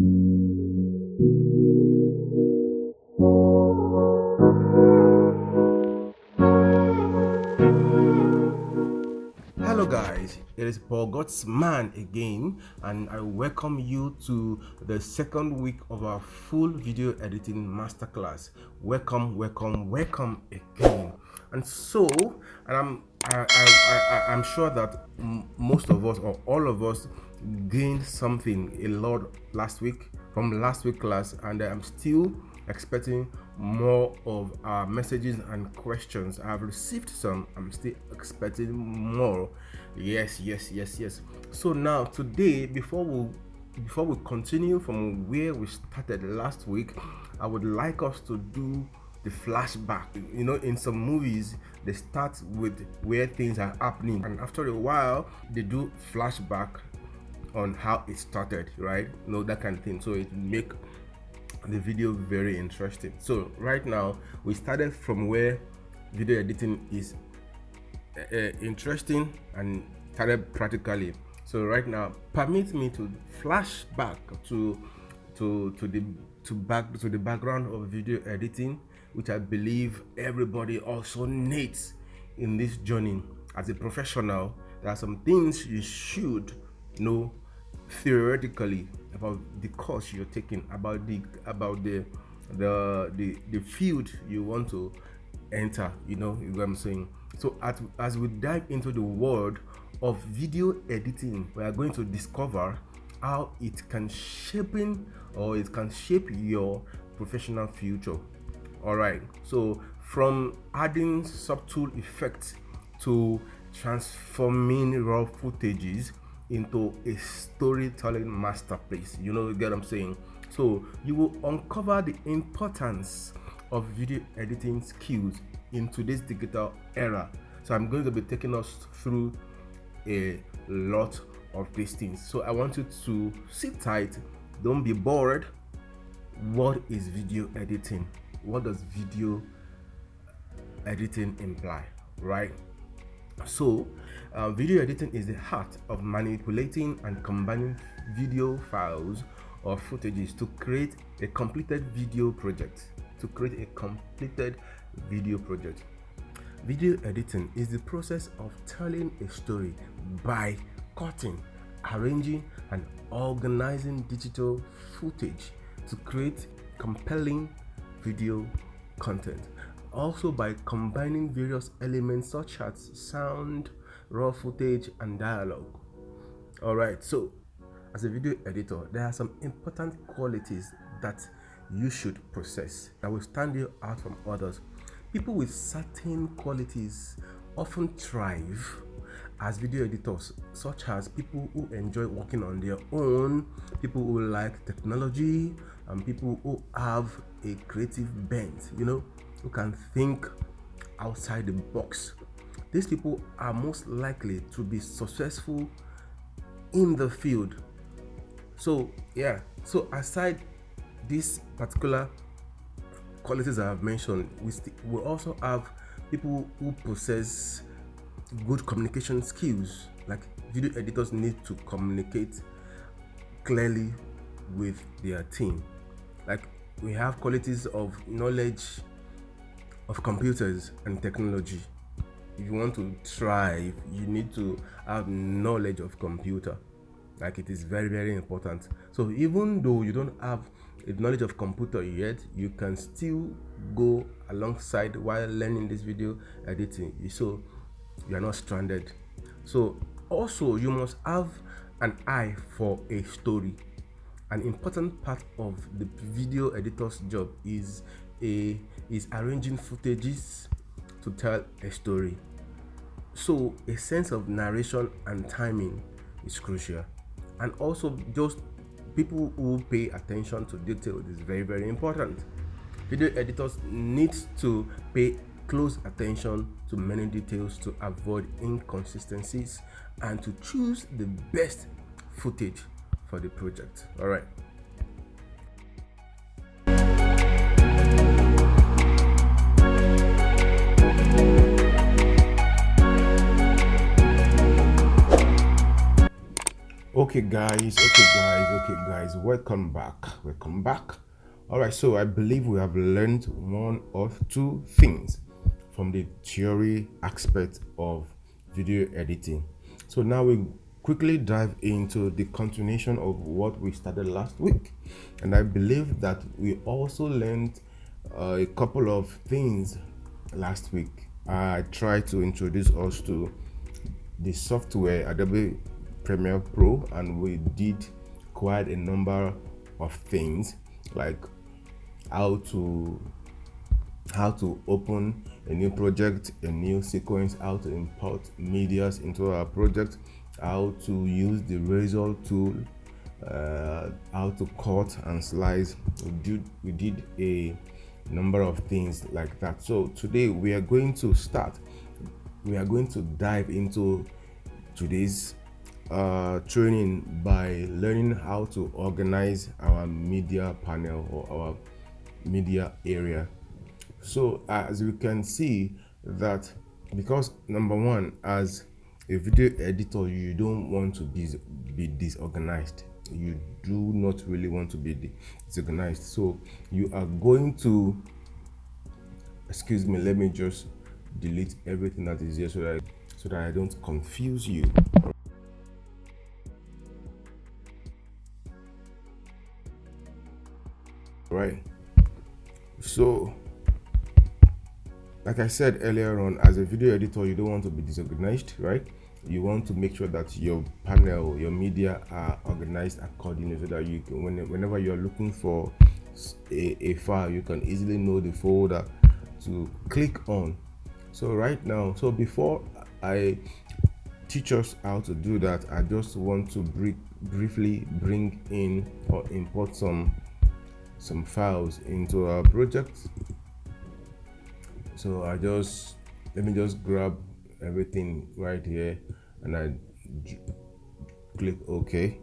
Hello guys, it is Paul God's man again, and I welcome you to the second week of our full video editing masterclass. Welcome again. And so, I'm sure that most of us or all of us gained something a lot from last week class, and I'm still expecting more of our messages and questions. I've received some, I'm still expecting more. Yes. So now today, before we continue from where we started last week, I would like us to do the flashback. You know, in some movies they start with where things are happening, and after a while they do flashback on how it started, right? You know, that kind of thing, so it make the video very interesting. So right now we started from where video editing is interesting and started practically. So right now, permit me to flash back to the background of video editing, which I believe everybody also needs in this journey. As a professional, there are some things you should know theoretically about the course you're taking, about the field you want to enter. You know what I'm saying? So as we dive into the world of video editing, we are going to discover how it can shape your professional future. All right, so from adding subtle effects to transforming raw footages into a storytelling masterpiece. You know, get what I'm saying? So you will uncover the importance of video editing skills in today's digital era. So I'm going to be taking us through a lot of these things. So I want you to sit tight, don't be bored. What is video editing? What does video editing imply, right? So video editing is the art of manipulating and combining video files or footages to create a completed video project. Video editing is the process of telling a story by cutting, arranging, and organizing digital footage to create compelling video content. Also by combining various elements such as sound, raw footage, and dialogue. Alright, so as a video editor, there are some important qualities that you should possess that will stand you out from others. People with certain qualities often thrive as video editors, such as people who enjoy working on their own, people who like technology, and people who have a creative bent, you know, who can think outside the box. These people are most likely to be successful in the field. So aside these particular qualities I have mentioned, we also have people who possess good communication skills. Like, video editors need to communicate clearly with their team. Like, we have qualities of knowledge of computers and technology. If you want to thrive, you need to have knowledge of computer. Like, it is very, very important. So even though you don't have a knowledge of computer yet, you can still go alongside while learning this video editing, so you are not stranded. So also, you must have an eye for a story. An important part of the video editor's job is arranging footages to tell a story. So a sense of narration and timing is crucial, and also just people who pay attention to detail is very, very important. Video editors need to pay close attention to many details to avoid inconsistencies and to choose the best footage for the project. All right. Okay guys, welcome back. All right, so I believe we have learned one or two things from the theory aspect of video editing. So now we quickly dive into the continuation of what we started last week, and I believe that we also learned a couple of things last week. I tried to introduce us to the software Adobe Premiere Pro, and we did quite a number of things like how to open a new project, a new sequence, how to import medias into our project, how to use the razor tool, how to cut and slice. We did a number of things like that. So today we are going to dive into today's training by learning how to organize our media panel or our media area. So as we can see that, because number one, as a video editor, you don't want to be disorganized. You do not really want to be disorganized. So you are going to, excuse me, let me just delete everything that is here so that I don't confuse you. Right. So like I said earlier on, as a video editor, you don't want to be disorganized, right? You want to make sure that your panel, your media are organized accordingly, so that you can, whenever you're looking for a file, you can easily know the folder to click on. So right now, so before I teach us how to do that, I just want to briefly bring in or import some files into our project. So let me just grab everything right here, and I click OK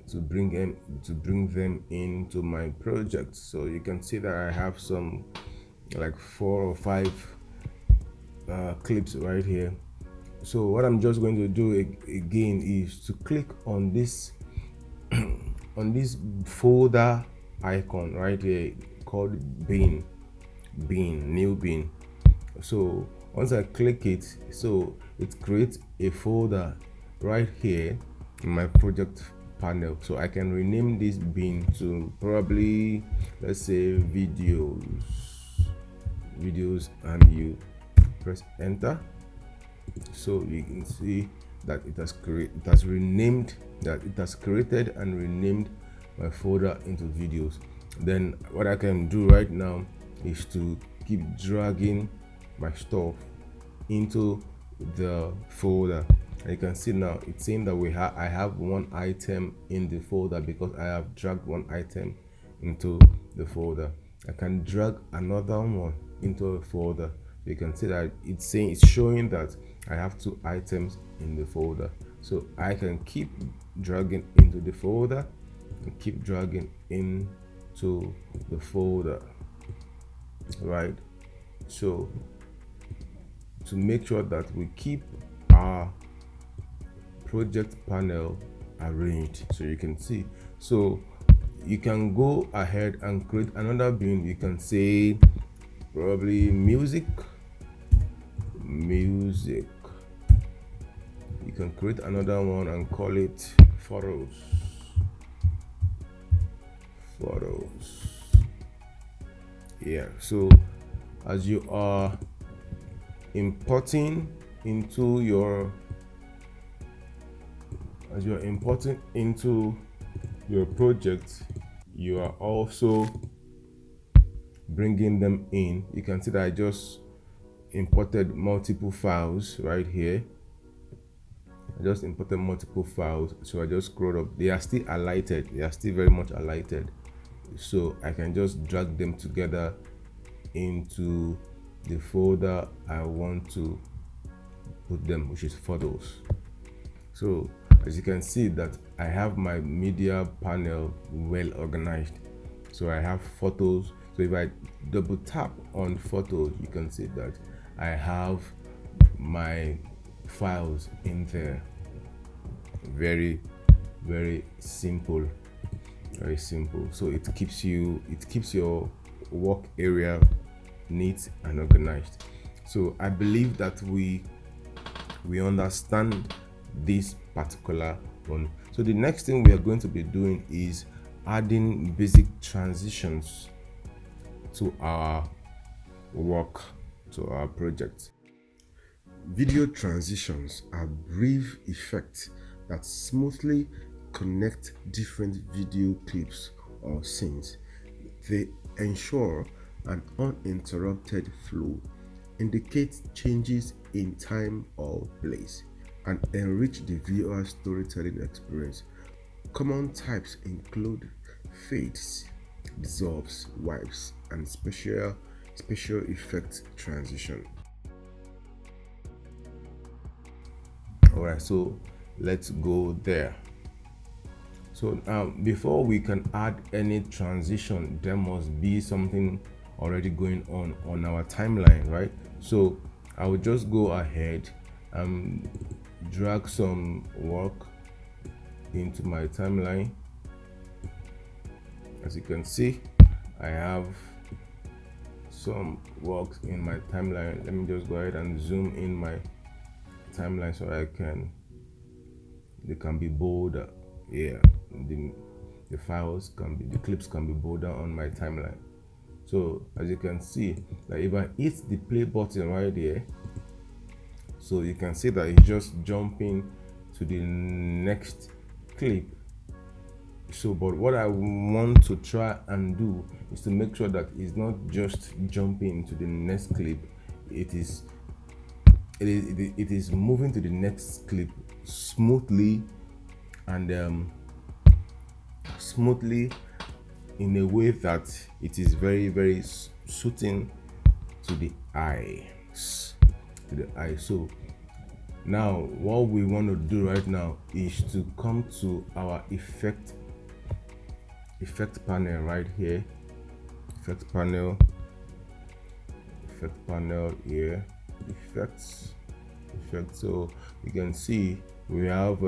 to bring them into my project. So you can see that I have some like 4 or 5 clips right here. So what I'm just going to do again is to click on this on this folder icon right here called new bin. So once I click it, so it creates a folder right here in my project panel. So I can rename this bin to probably, let's say, videos, and you press enter. So you can see that it has created and renamed my folder into videos. Then what I can do right now is to keep dragging my stuff into the folder. And you can see now it's saying that I have one item in the folder because I have dragged one item into the folder. I can drag another one into a folder. You can see that it's showing that I have 2 items in the folder. So I can keep dragging into the folder and keep dragging into the folder, right? So to make sure that we keep our project panel arranged, so you can see, so you can go ahead and create another bin. You can say probably music. You can create another one and call it photos. Yeah, so as you are importing into your project, you are also bringing them in. You can see that I just imported multiple files right here. I just imported multiple files, so I just scrolled up. They are still highlighted, they are still very much highlighted, so I can just drag them together into the folder I want to put them, which is photos. So as you can see that I have my media panel well organized. So I have photos. So if I double tap on photos, you can see that I have my files in there. Very very simple, very simple. So it keeps your work area neat and organized. So I believe that we understand this particular one. So the next thing we are going to be doing is adding basic transitions to our work, to our project. Video transitions are brief effects that smoothly connect different video clips or scenes. They ensure an uninterrupted flow, indicate changes in time or place, and enrich the viewer's storytelling experience. Common types include fades, dissolves, wipes, and special effect transition. Alright, so let's go there. So before we can add any transition, there must be something already going on our timeline, right? So I will just go ahead and drag some work into my timeline. As you can see, I have some works in my timeline. Let me just go ahead and zoom in my timeline so they can be bolder. Yeah, the files can be, the clips can be bolder on my timeline. So as you can see, that if I hit the play button right there, so you can see that it's just jumping to the next clip. So but what I want to try and do is to make sure that it's not just jumping to the next clip, it is moving to the next clip smoothly and smoothly in a way that it is very, very suiting to the eye. So now what we want to do right now is to come to our effect panel right here. Effect panel here. Effects. So you can see we have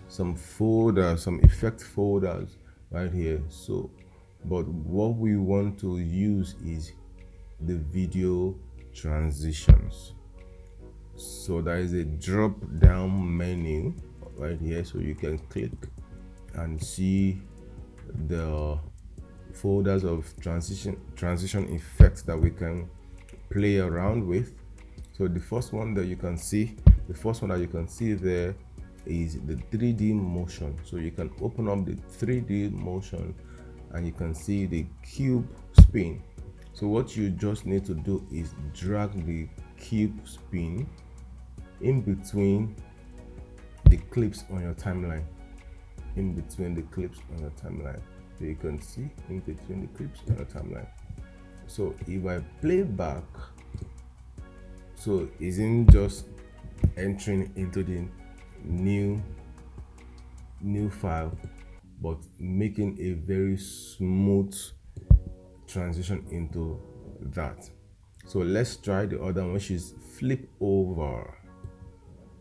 some folders, some effect folders right here. So but what we want to use is the video transitions. So there is a drop down menu right here, so you can click and see the folders of transition effects that we can play around with. So the first one that you can see there is the 3D motion. So you can open up the 3D motion and you can see the cube spin. So what you just need to do is drag the cube spin in between the clips on your timeline. So you can see in between the clips on your timeline. So if I play back, so isn't just entering into the new file, but making a very smooth transition into that. So let's try the other one, which is flip over.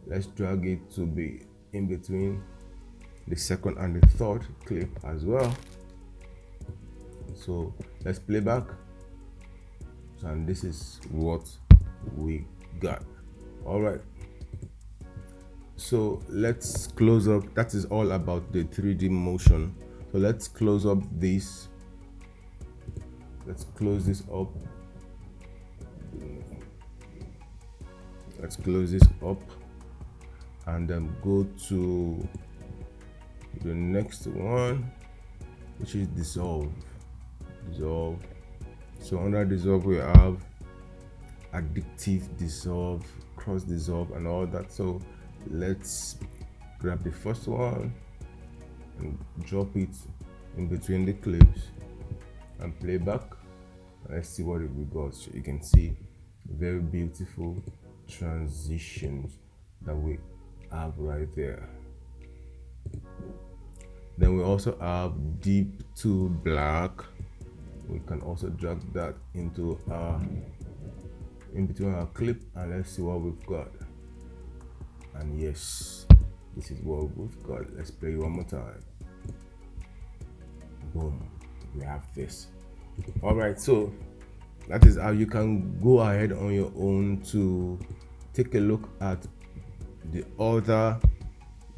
Let's drag it to be in between the second and the third clip as well. So let's play back, and this is what we got. All right, so let's close up. That is all about the 3D motion. So let's close up this. Let's close this up. Let's close this up and then go to the next one, which is dissolve. So under dissolve we have addictive dissolve, cross dissolve, and all that. So let's grab the first one and drop it in between the clips and play back. Let's see what we got. So you can see very beautiful transitions that we have right there. Then we also have deep to black. We can also drag that into in between our clip, and let's see what we've got. And yes, This is what we've got. Let's play it one more time. Boom, we have this. All right, so that is how you can go ahead on your own to take a look at the other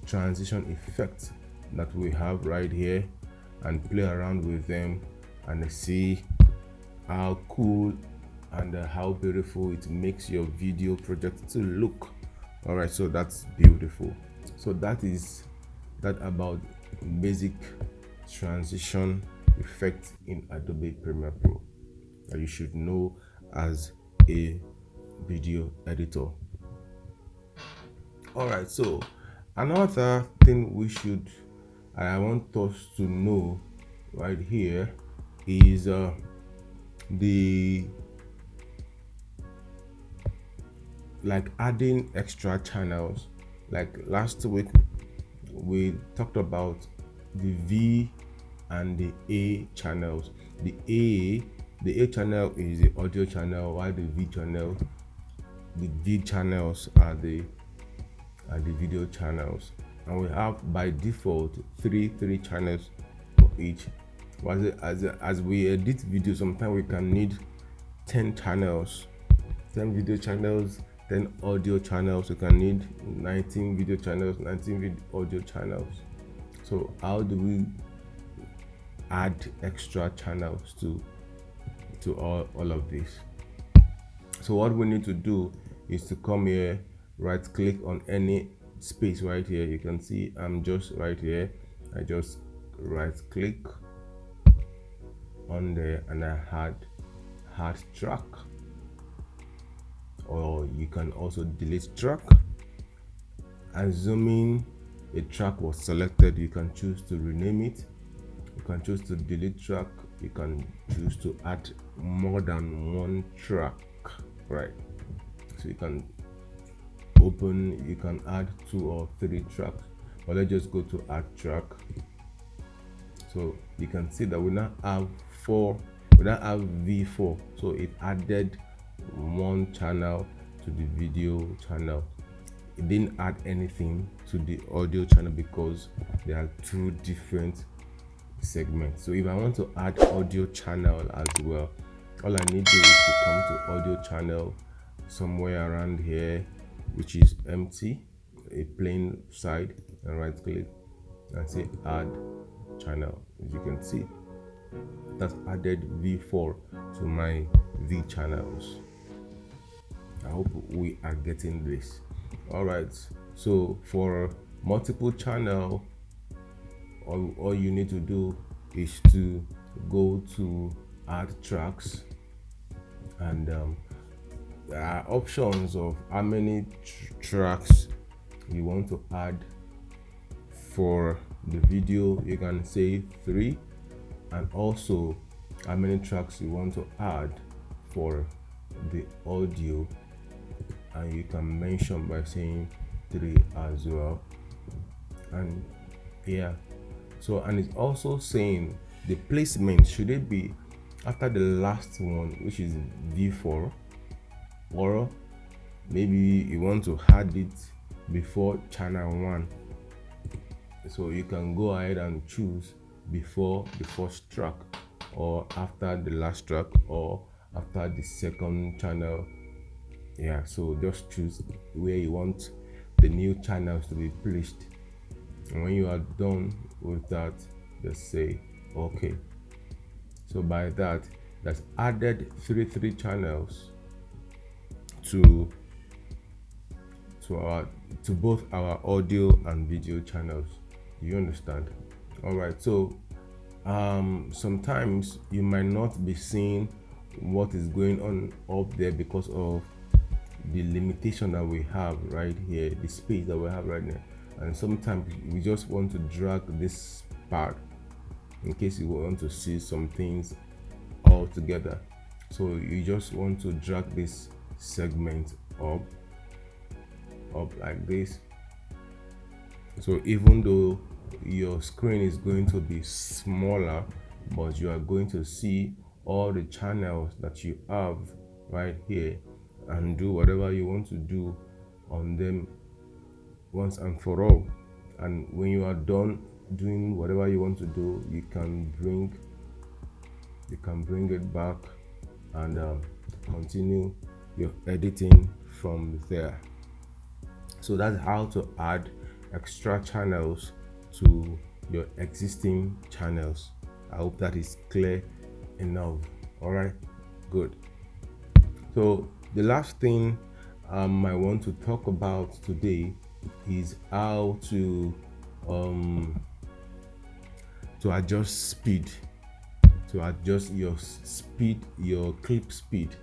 transition effects that we have right here and play around with them and see how cool and how beautiful it makes your video project to look. All right, so that's beautiful. So that is that about basic transition effect in Adobe Premiere Pro that you should know as a video editor. All right, so another thing I want us to know right here is the like adding extra channels. Like last week we talked about the V and the A channels. The A channel is the audio channel, while the V channels are the video channels, and we have by default three channels for each. As we edit video, sometimes we can need 10 channels, 10 video channels, 10 audio channels. We can need 19 video channels, 19 audio channels. So how do we add extra channels to all of this? So what we need to do is to come here, right click on any space right here. You can see I'm just right here. I just right click on there and I add track, or you can also delete track. Assuming a track was selected, you can choose to rename it, you can choose to delete track, you can choose to add more than one track, right? So you can add 2 or 3 tracks, but let's just go to add track. So you can see that we now have V4, so it added one channel to the video channel. It didn't add anything to the audio channel because there are 2 different segments. So if I want to add audio channel as well, all I need to do is to come to audio channel somewhere around here, which is empty, a plain side, and right click and say add channel. As you can see, that's added V4 to my V channels. I hope we are getting this. All right, so for multiple channel, all you need to do is to go to add tracks, and there are options of how many tracks you want to add. For the video, you can say 3, and also how many tracks you want to add for the audio, and you can mention by saying 3 as well. And yeah, so, and it's also saying the placement, should it be after the last one, which is V4, or maybe you want to add it before channel 1. So you can go ahead and choose before the first track, or after the last track, or after the second channel. Yeah, so just choose where you want the new channels to be placed, and when you are done with that, just say okay. So by that, that's added 3 channels to both our audio and video channels. You understand? All right, so sometimes you might not be seeing what is going on up there because of the limitation that we have right here, the space that we have right now, and sometimes we just want to drag this part in case you want to see some things all together. So you just want to drag this segment up like this. So even though your screen is going to be smaller, but you are going to see all the channels that you have right here, and do whatever you want to do on them once and for all. And when you are done doing whatever you want to do, you can bring it back and continue your editing from there. So that's how to add extra channels to your existing channels. I hope that is clear enough. All right, good. So the last thing I want to talk about today is how to adjust speed, to adjust your speed, your clip speed.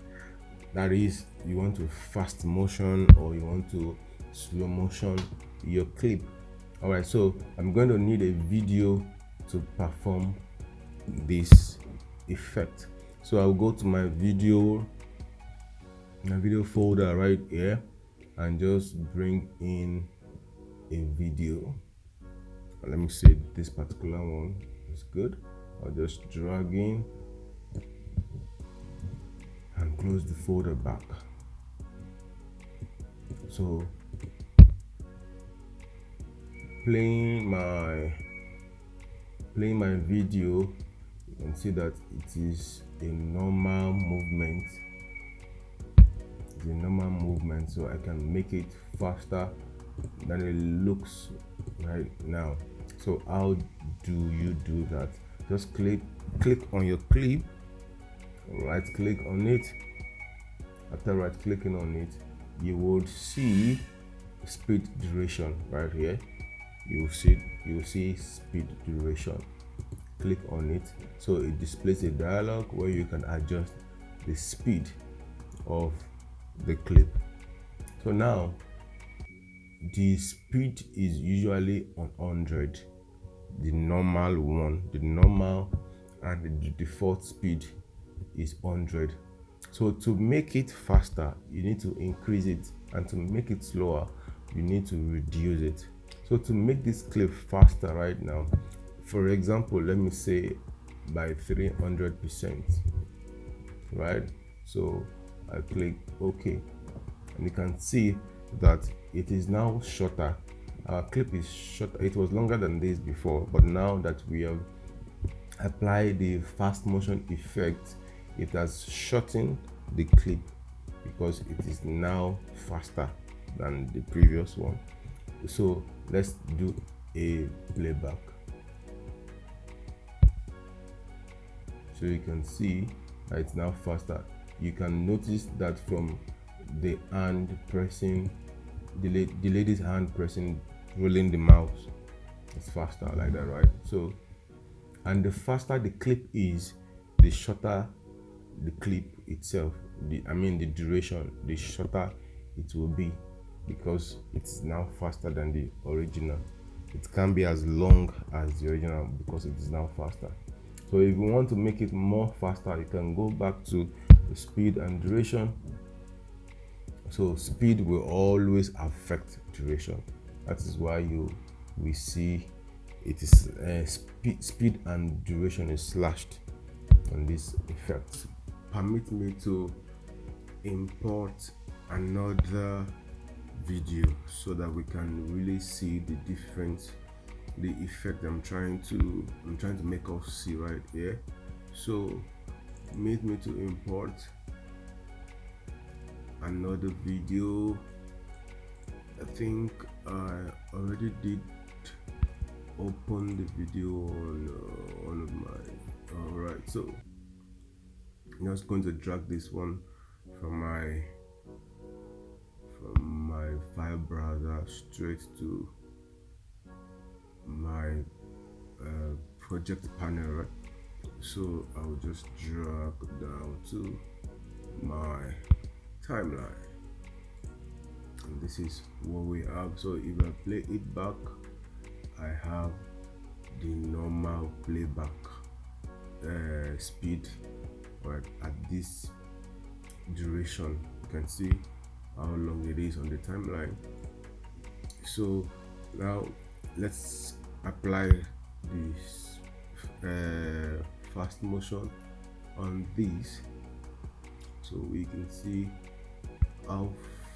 That is, you want to fast motion or you want to slow motion your clip. All right, so I'm going to need a video to perform this effect. So I'll go to my video folder right here and just bring in a video. Let me say this particular one is good. I'll just drag in and close the folder back. So playing my video, you can see that it is a normal movement. It's a normal movement, so I can make it faster than it looks right now. So how do you do that? Just click on your clip, right click on it. After right clicking on it, you would see speed duration right here. You will see speed duration. Click on it, so it displays a dialog where you can adjust the speed of the clip. So now the speed is usually on 100, the normal one, the normal, and the default speed is 100. So to make it faster, you need to increase it, and to make it slower, you need to reduce it. So to make this clip faster right now, for example, let me say by 300%, right? So I click OK, and you can see that it is now shorter. Our clip is shorter. It was longer than this before, but now that we have applied the fast motion effect, it has shortened the clip because it is now faster than the previous one. So let's do a playback. So you can see that it's now faster. You can notice that from the hand pressing, the lady's hand pressing, rolling the mouse, it's faster like that, right? So, and the faster the clip is, the shorter the clip itself, the duration, the shorter it will be, because it's now faster than the original. It can't be as long as the original because it is now faster. So if you want to make it more faster, you can go back to the speed and duration. So speed will always affect duration. That is why we see it is speed and duration is slashed on this effect. Permit me to import another video so that we can really see the difference, the effect I'm trying to make us see right here. So permit me to import another video. I think I already did open the video on one of my. All right, so I'm just going to drag this one from my file browser straight to my project panel, right? So I'll just drag down to my timeline, and this is what we have. So if I play it back, I have the normal playback speed, right? At this duration, you can see how long it is on the timeline. So now let's apply this fast motion on this, so we can see how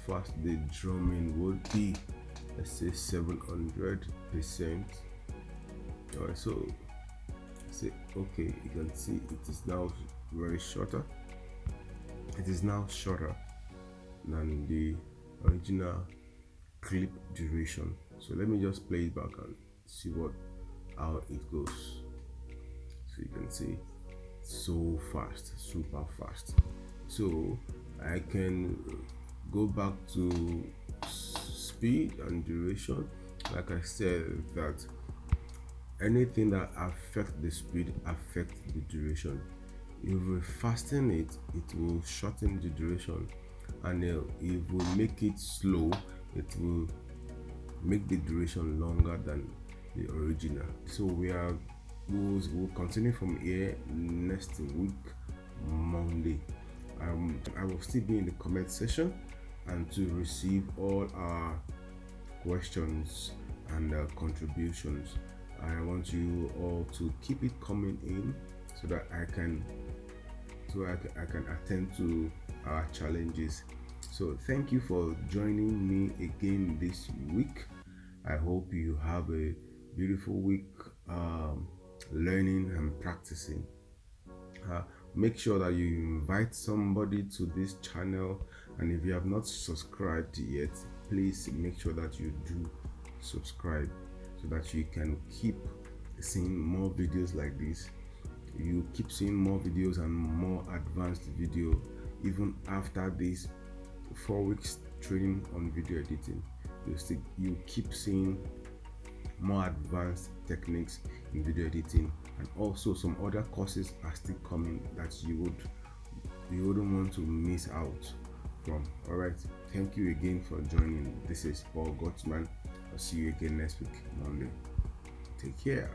fast the drumming would be. let's say 700%. Alright, so say okay, you can see it is now very shorter. It is now shorter than the original clip duration. So let me just play it back and see how it goes. So you can see so fast, super fast. So I can go back to speed and duration. Like I said, that anything that affects the speed affects the duration. If we fasten it, it will shorten the duration, and if we make it slow, it will make the duration longer than the original. So we'll continue from here next week, Monday. I will still be in the comment section and to receive all our questions and contributions. I want you all to keep it coming in so that I can attend to our challenges. So thank you for joining me again this week. I hope you have a beautiful week learning and practicing. Make sure that you invite somebody to this channel, and if you have not subscribed yet, please make sure that you do subscribe so that you can keep seeing more videos like this. You keep seeing more videos and more advanced video even after this 4 weeks training on video editing. You keep seeing more advanced techniques in video editing, and also some other courses are still coming that you wouldn't want to miss out from. All right, thank you again for joining. This is Paul Gottsman. I'll see you again next week, Monday. Take care.